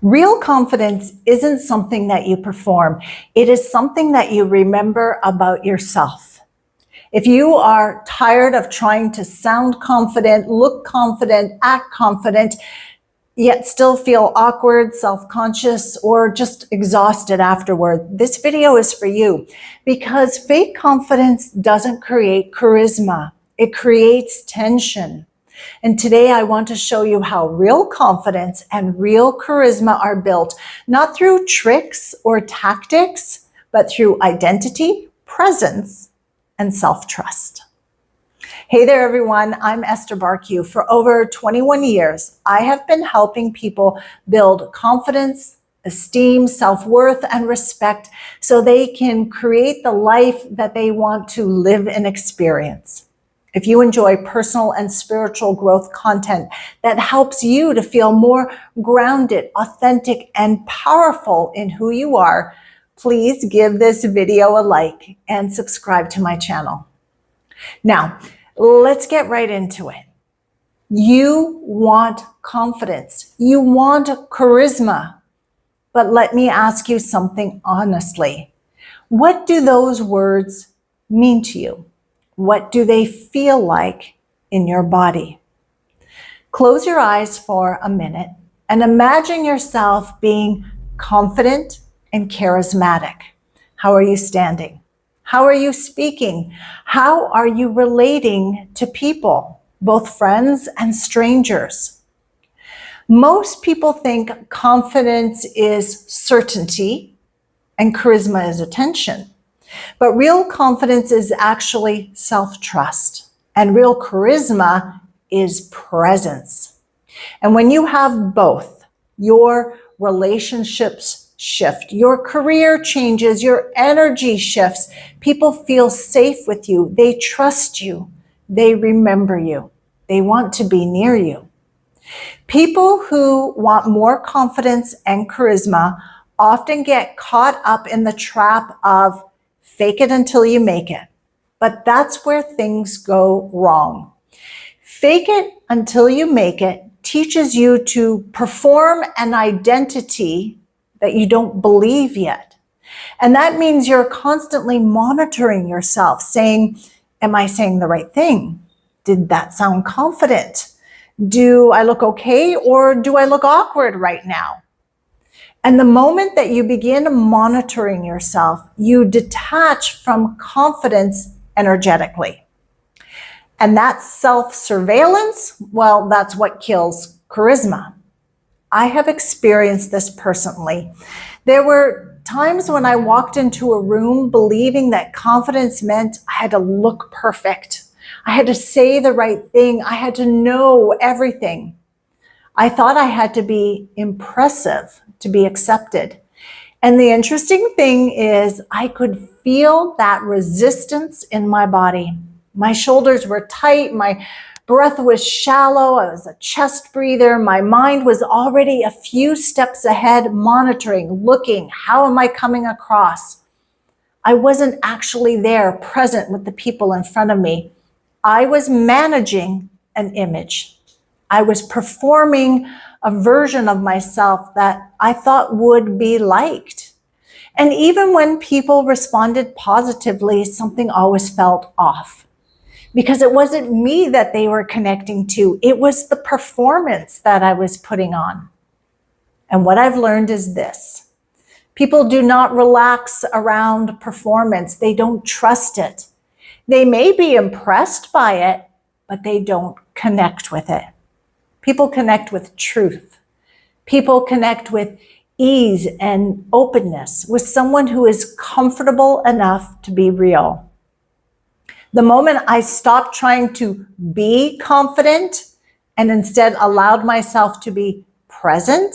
Real confidence isn't something that you perform. It is something that you remember about yourself. If you are tired of trying to sound confident, look confident, act confident, yet still feel awkward, self-conscious, or just exhausted afterward, this video is for you, because fake confidence doesn't create charisma. It creates tension. And today I want to show you how real confidence and real charisma are built, not through tricks or tactics, but through identity, presence, and self-trust. Hey there, everyone. I'm Esther Bartkiw. For over 21 years, I have been helping people build confidence, esteem, self-worth, and respect so they can create the life that they want to live and experience. If you enjoy personal and spiritual growth content that helps you to feel more grounded, authentic, and powerful in who you are, please give this video a like and subscribe to my channel. Now, let's get right into it. You want confidence. You want charisma. But let me ask you something honestly. What do those words mean to you? What do they feel like in your body? Close your eyes for a minute and imagine yourself being confident and charismatic. How are you standing? How are you speaking? How are you relating to people, both friends and strangers? Most people think confidence is certainty and charisma is attention. But real confidence is actually self-trust, and real charisma is presence. And when you have both, your relationships shift, your career changes, your energy shifts, people feel safe with you, they trust you, they remember you, they want to be near you. People who want more confidence and charisma often get caught up in the trap of fake it until you make it. But that's where things go wrong. Fake it until you make it teaches you to perform an identity that you don't believe yet. And that means you're constantly monitoring yourself, saying, am I saying the right thing? Did that sound confident? Do I look okay, or do I look awkward right now? And the moment that you begin monitoring yourself, you detach from confidence energetically. And that self-surveillance, well, that's what kills charisma. I have experienced this personally. There were times when I walked into a room believing that confidence meant I had to look perfect. I had to say the right thing. I had to know everything. I thought I had to be impressive to be accepted. And the interesting thing is I could feel that resistance in my body. My shoulders were tight. My breath was shallow. I was a chest breather. My mind was already a few steps ahead, monitoring, looking, how am I coming across? I wasn't actually there, present with the people in front of me. I was managing an image. I was performing a version of myself that I thought would be liked. And even when people responded positively, something always felt off. Because it wasn't me that they were connecting to. It was the performance that I was putting on. And what I've learned is this. People do not relax around performance. They don't trust it. They may be impressed by it, but they don't connect with it. People connect with truth. People connect with ease and openness, with someone who is comfortable enough to be real. The moment I stopped trying to be confident and instead allowed myself to be present,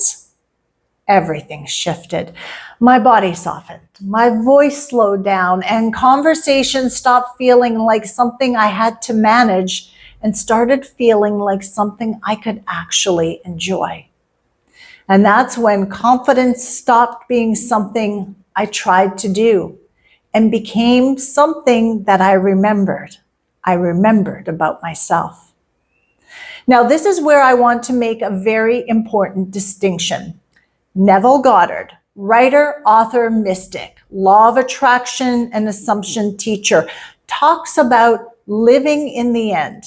everything shifted. My body softened, my voice slowed down, and conversations stopped feeling like something I had to manage and started feeling like something I could actually enjoy. And that's when confidence stopped being something I tried to do and became something that I remembered. I remembered about myself. Now, this is where I want to make a very important distinction. Neville Goddard, writer, author, mystic, law of attraction and assumption teacher, talks about living in the end.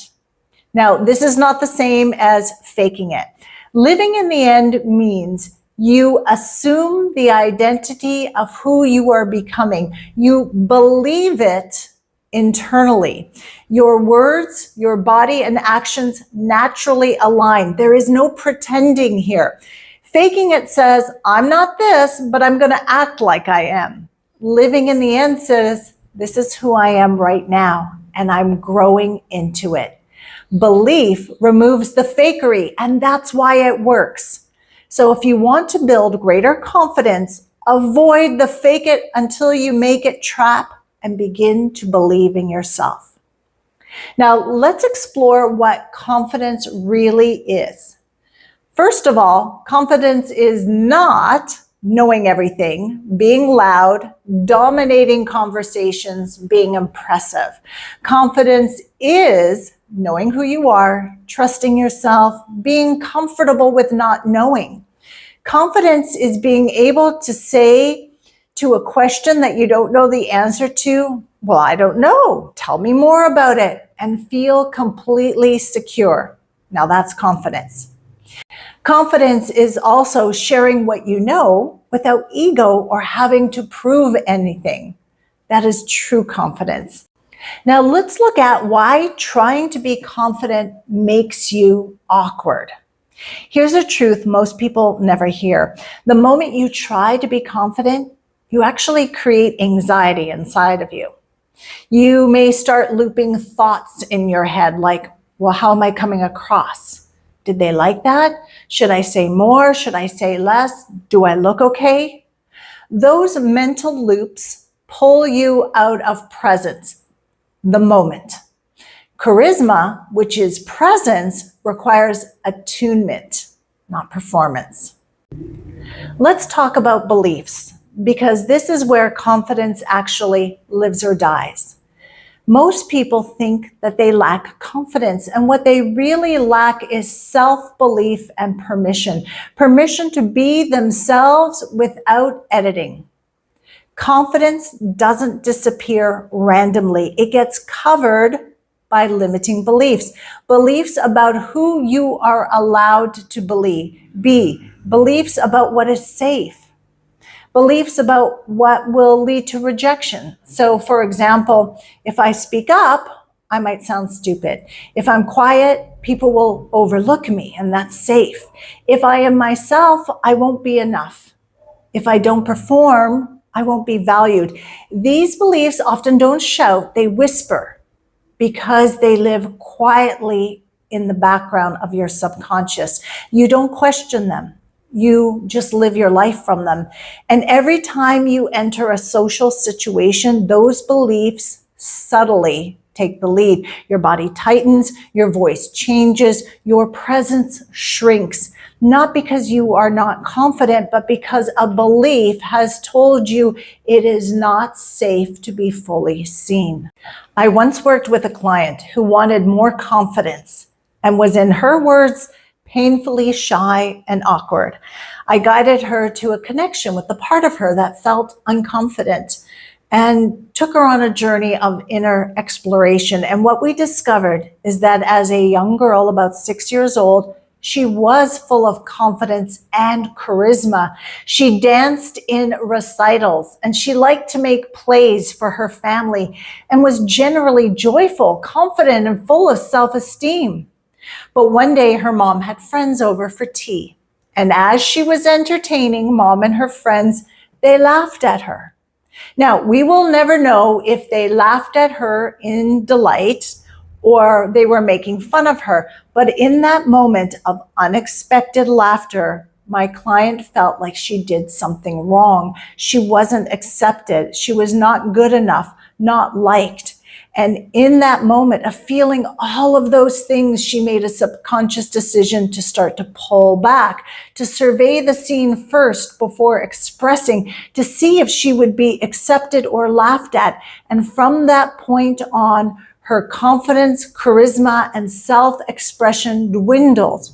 Now, this is not the same as faking it. Living in the end means you assume the identity of who you are becoming. You believe it internally. Your words, your body, and actions naturally align. There is no pretending here. Faking it says, I'm not this, but I'm going to act like I am. Living in the end says, this is who I am right now, and I'm growing into it. Belief removes the fakery, and that's why it works. So if you want to build greater confidence, avoid the fake it until you make it trap and begin to believe in yourself. Now, let's explore what confidence really is. First of all, confidence is not knowing everything, being loud, dominating conversations, being impressive. Confidence is knowing who you are, trusting yourself, being comfortable with not knowing. Confidence is being able to say to a question that you don't know the answer to, well, I don't know, tell me more about it, and feel completely secure. Now that's confidence. Confidence is also sharing what you know without ego or having to prove anything. That is true confidence. Now let's look at why trying to be confident makes you awkward. Here's a truth most people never hear. The moment you try to be confident, you actually create anxiety inside of you. You may start looping thoughts in your head like, well, how am I coming across? Did they like that? Should I say more? Should I say less? Do I look okay? Those mental loops pull you out of presence, the moment. Charisma, which is presence, requires attunement, not performance. Let's talk about beliefs, because this is where confidence actually lives or dies. Most people think that they lack confidence, and what they really lack is self-belief and permission. Permission to be themselves without editing. Confidence doesn't disappear randomly. It gets covered by limiting beliefs. Beliefs about who you are allowed to be. Beliefs about what is safe. Beliefs about what will lead to rejection. So for example, if I speak up, I might sound stupid. If I'm quiet, people will overlook me, and that's safe. If I am myself, I won't be enough. If I don't perform, I won't be valued. These beliefs often don't shout, they whisper, because they live quietly in the background of your subconscious. You don't question them. You just live your life from them. And every time you enter a social situation, those beliefs subtly take the lead. Your body tightens, your voice changes, your presence shrinks. Not because you are not confident, but because a belief has told you it is not safe to be fully seen. I once worked with a client who wanted more confidence and was, in her words, painfully shy and awkward. I guided her to a connection with the part of her that felt unconfident and took her on a journey of inner exploration. And what we discovered is that as a young girl, about 6 years old, she was full of confidence and charisma. She danced in recitals, and she liked to make plays for her family and was generally joyful, confident, and full of self-esteem. But one day her mom had friends over for tea. And as she was entertaining mom and her friends, they laughed at her. Now, we will never know if they laughed at her in delight or they were making fun of her. But in that moment of unexpected laughter, my client felt like she did something wrong. She wasn't accepted. She was not good enough, not liked. And in that moment of feeling all of those things, she made a subconscious decision to start to pull back, to survey the scene first before expressing, to see if she would be accepted or laughed at. And from that point on, her confidence, charisma, and self-expression dwindled.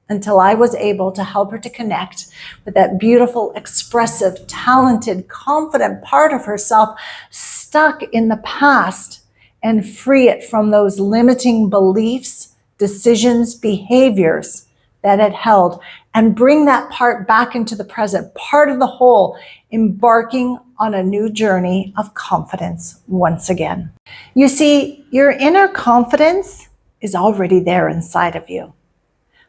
until I was able to help her to connect with that beautiful, expressive, talented, confident part of herself stuck in the past and free it from those limiting beliefs, decisions, behaviors that it held, and bring that part back into the present, part of the whole, embarking on a new journey of confidence once again. You see, your inner confidence is already there inside of you,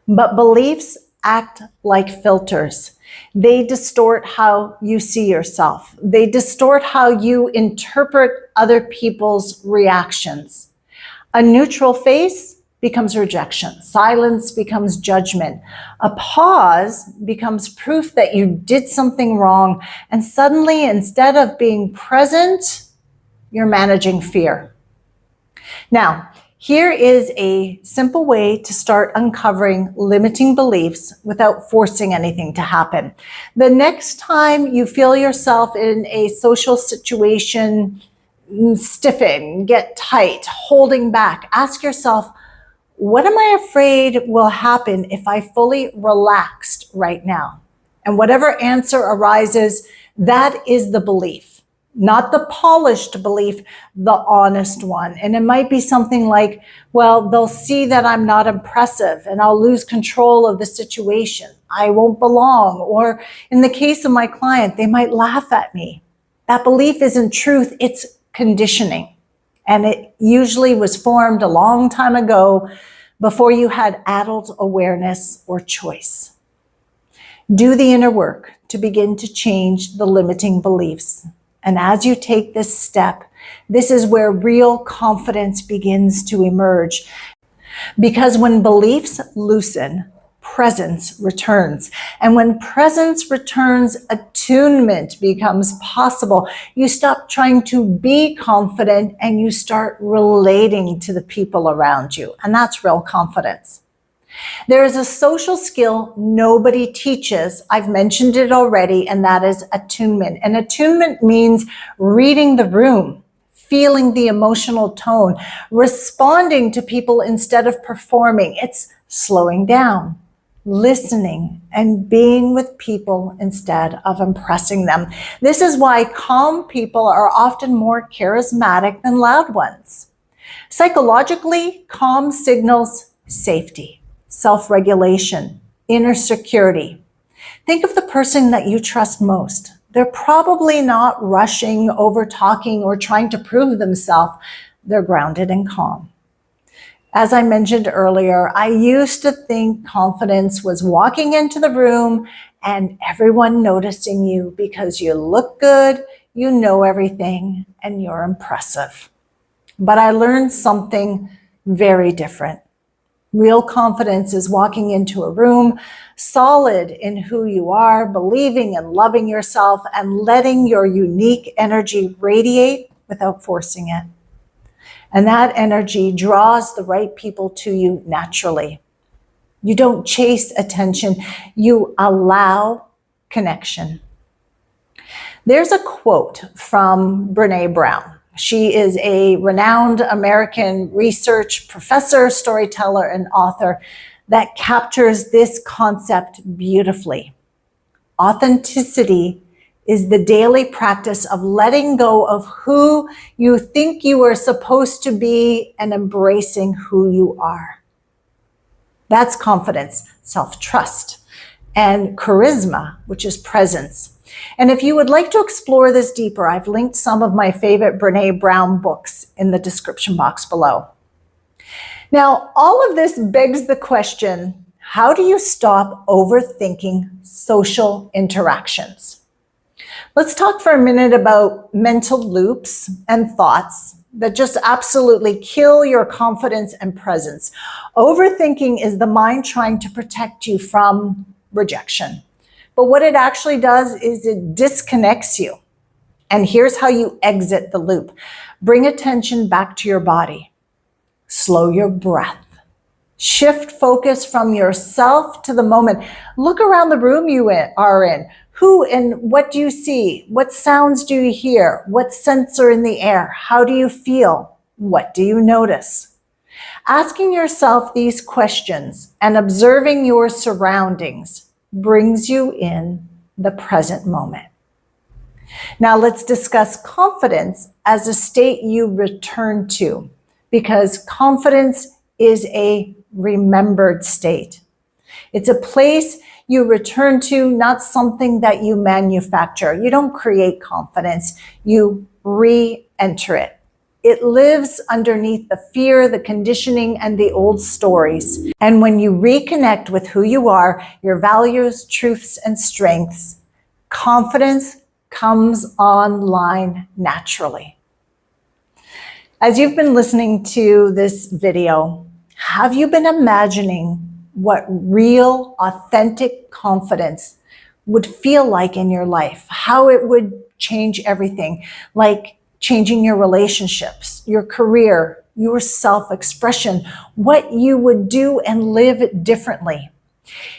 but beliefs act like filters. They distort how you see yourself. They distort how you interpret other people's reactions. A neutral face becomes rejection. Silence becomes judgment. A pause becomes proof that you did something wrong. And suddenly, instead of being present, you're managing fear. Now, here is a simple way to start uncovering limiting beliefs without forcing anything to happen. The next time you feel yourself in a social situation stiffen, get tight, holding back, ask yourself, what am I afraid will happen if I fully relaxed right now? And whatever answer arises, that is the belief, not the polished belief, the honest one. And it might be something like, well, they'll see that I'm not impressive and I'll lose control of the situation. I won't belong. Or in the case of my client, they might laugh at me. That belief isn't truth, it's conditioning. And it usually was formed a long time ago before you had adult awareness or choice. Do the inner work to begin to change the limiting beliefs. And as you take this step, this is where real confidence begins to emerge. Because when beliefs loosen, presence returns. And when presence returns, attunement becomes possible. You stop trying to be confident and you start relating to the people around you. And that's real confidence. There is a social skill nobody teaches. I've mentioned it already, and that is attunement. And attunement means reading the room, feeling the emotional tone, responding to people instead of performing. It's slowing down, listening, and being with people instead of impressing them. This is why calm people are often more charismatic than loud ones. Psychologically, calm signals safety, self-regulation, inner security. Think of the person that you trust most. They're probably not rushing, over-talking, or trying to prove themselves. They're grounded and calm. As I mentioned earlier, I used to think confidence was walking into the room and everyone noticing you because you look good, you know everything, and you're impressive. But I learned something very different. Real confidence is walking into a room, solid in who you are, believing and loving yourself, and letting your unique energy radiate without forcing it. And that energy draws the right people to you naturally. You don't chase attention, you allow connection. There's a quote from Brené Brown. She is a renowned American research professor, storyteller, and author that captures this concept beautifully. Authenticity is the daily practice of letting go of who you think you are supposed to be and embracing who you are. That's confidence, self-trust, and charisma, which is presence. And if you would like to explore this deeper, I've linked some of my favorite Brené Brown books in the description box below. Now, all of this begs the question, how do you stop overthinking social interactions? Let's talk for a minute about mental loops and thoughts that just absolutely kill your confidence and presence. Overthinking is the mind trying to protect you from rejection. But what it actually does is it disconnects you. And here's how you exit the loop. Bring attention back to your body. Slow your breath. Shift focus from yourself to the moment. Look around the room you are in. Who and what do you see? What sounds do you hear? What scents are in the air? How do you feel? What do you notice? Asking yourself these questions and observing your surroundings brings you in the present moment. Now let's discuss confidence as a state you return to, because confidence is a remembered state. It's a place you return to, not something that you manufacture. You don't create confidence, you re-enter it. It lives underneath the fear, the conditioning, and the old stories. And when you reconnect with who you are, your values, truths, and strengths, confidence comes online naturally. As you've been listening to this video, have you been imagining what real, authentic confidence would feel like in your life? How it would change everything, like changing your relationships, your career, your self-expression, what you would do and live differently.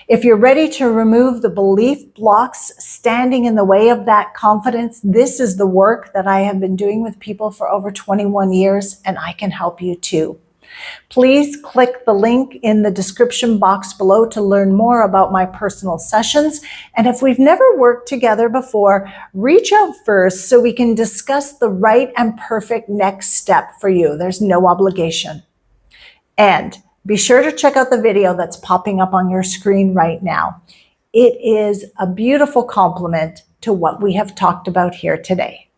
If you're ready to remove the belief blocks standing in the way of that confidence, this is the work that I have been doing with people for over 21 years, and I can help you too. Please click the link in the description box below to learn more about my personal sessions. And if we've never worked together before, reach out first so we can discuss the right and perfect next step for you. There's no obligation. And be sure to check out the video that's popping up on your screen right now. It is a beautiful complement to what we have talked about here today.